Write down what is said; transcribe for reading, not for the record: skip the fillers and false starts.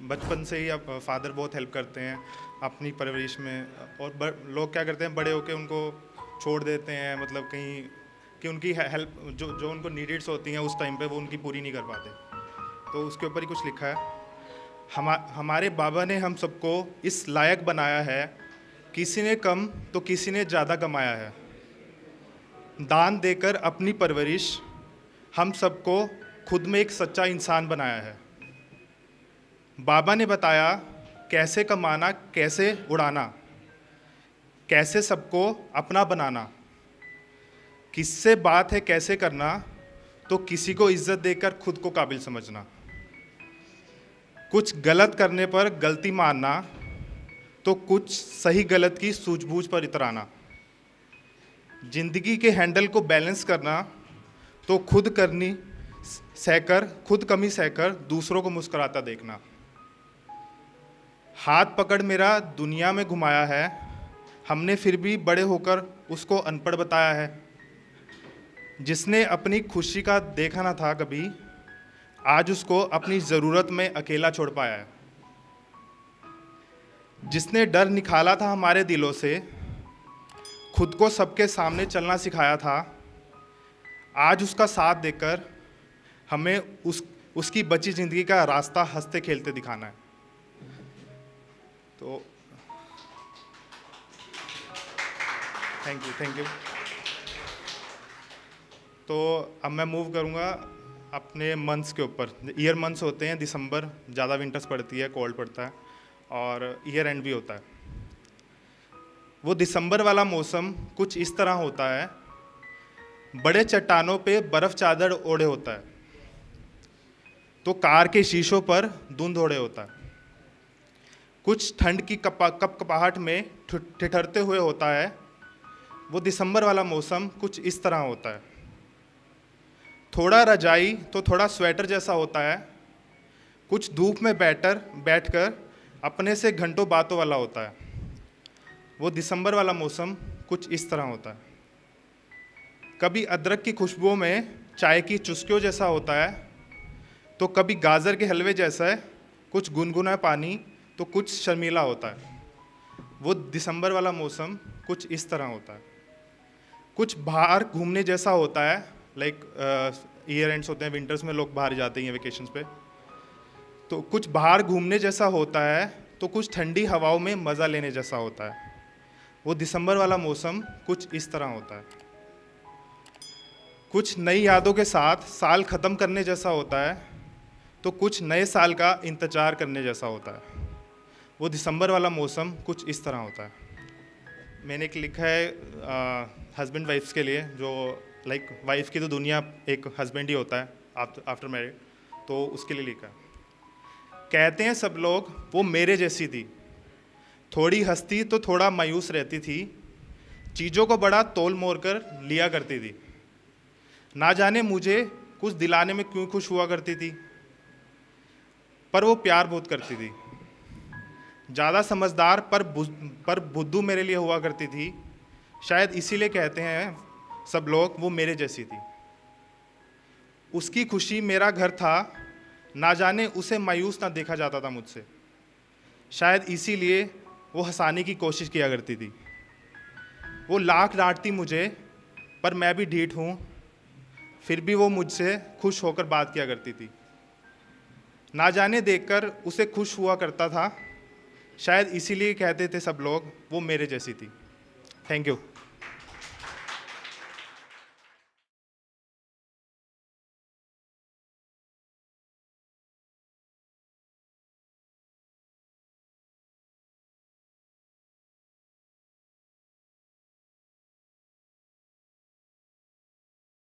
बचपन से ही अब फादर बहुत हेल्प करते हैं अपनी परवरिश में। और लोग क्या करते हैं, बड़े होके उनको छोड़ देते हैं, मतलब कहीं कि उनकी हेल्प जो जो उनको नीडेड्स होती हैं उस टाइम पे वो उनकी पूरी नहीं कर पाते। तो उसके ऊपर ही कुछ लिखा है। हमारे बाबा ने हम सबको इस लायक बनाया है, किसी ने कम तो किसी ने ज़्यादा कमाया है। दान देकर अपनी परवरिश हम सबको खुद में एक सच्चा इंसान बनाया है। बाबा ने बताया कैसे कमाना, कैसे उड़ाना, कैसे सबको अपना बनाना। किससे बात है कैसे करना, तो किसी को इज्जत देकर खुद को काबिल समझना। कुछ गलत करने पर गलती मानना, तो कुछ सही गलत की सूझबूझ पर इतराना। जिंदगी के हैंडल को बैलेंस करना, तो खुद कमी सहकर दूसरों को मुस्कुराता देखना। हाथ पकड़ मेरा दुनिया में घुमाया है, हमने फिर भी बड़े होकर उसको अनपढ़ बताया है। जिसने अपनी खुशी का देखा ना था कभी, आज उसको अपनी ज़रूरत में अकेला छोड़ पाया है। जिसने डर निकाला था हमारे दिलों से, खुद को सबके सामने चलना सिखाया था, आज उसका साथ देकर हमें उसकी बची ज़िंदगी का रास्ता हंसते खेलते दिखाना है। तो थैंक यू। तो अब मैं मूव करूँगा अपने मंथ्स के ऊपर। ईयर मंथ्स होते हैं, दिसंबर ज़्यादा विंटर्स पड़ती है, कोल्ड पड़ता है, और ईयर एंड भी होता है। वो दिसंबर वाला मौसम कुछ इस तरह होता है, बड़े चट्टानों पे बर्फ़ चादर ओढ़े होता है, तो कार के शीशों पर धुंध ओढ़े होता है। कुछ ठंड की कपकपाहट में ठिठुरते हुए होता है। वो दिसंबर वाला मौसम कुछ इस तरह होता है, थोड़ा रजाई तो थोड़ा स्वेटर जैसा होता है। कुछ धूप में बैठकर अपने से घंटों बातों वाला होता है। वो दिसंबर वाला मौसम कुछ इस तरह होता है, कभी अदरक की खुशबुओं में चाय की चुस्कियों जैसा होता है, तो कभी गाजर के हलवे जैसा है। कुछ गुनगुना पानी तो कुछ शर्मीला होता है। वो दिसंबर वाला मौसम कुछ इस तरह होता है। कुछ बाहर घूमने जैसा होता है, लाइक ईयर एंड्स होते हैं, विंटर्स में लोग बाहर जाते हैं वेकेशंस पे, तो कुछ बाहर घूमने जैसा होता है, तो कुछ ठंडी हवाओं में मज़ा लेने जैसा होता है। वो दिसंबर वाला मौसम कुछ इस तरह होता है। कुछ नई यादों के साथ साल ख़त्म करने जैसा होता है, तो कुछ नए साल का इंतज़ार करने जैसा होता है। वो दिसंबर वाला मौसम कुछ इस तरह होता है। मैंने एक लिखा है हस्बैंड वाइफ्स के लिए, जो लाइक वाइफ की तो दुनिया एक हस्बैंड ही होता है आफ्टर मैरिड, तो उसके लिए लिखा है। कहते हैं सब लोग वो मेरे जैसी थी, थोड़ी हंसती तो थोड़ा मायूस रहती थी, चीज़ों को बड़ा तोल मोल कर लिया करती थी, ना जाने मुझे कुछ दिलाने में क्यों खुश हुआ करती थी, पर वो प्यार बहुत करती थी। ज़्यादा समझदार पर बुद्धू मेरे लिए हुआ करती थी, शायद इसीलिए कहते हैं सब लोग वो मेरे जैसी थी। उसकी खुशी मेरा घर था, ना जाने उसे मायूस ना देखा जाता था मुझसे, शायद इसीलिए वो हंसाने की कोशिश किया करती थी। वो लाख डांटती मुझे, पर मैं भी ढीठ हूँ, फिर भी वो मुझसे खुश होकर बात किया करती थी। ना जाने देखकर उसे खुश हुआ करता था, शायद इसीलिए कहते थे सब लोग वो मेरे जैसी थी। Thank you.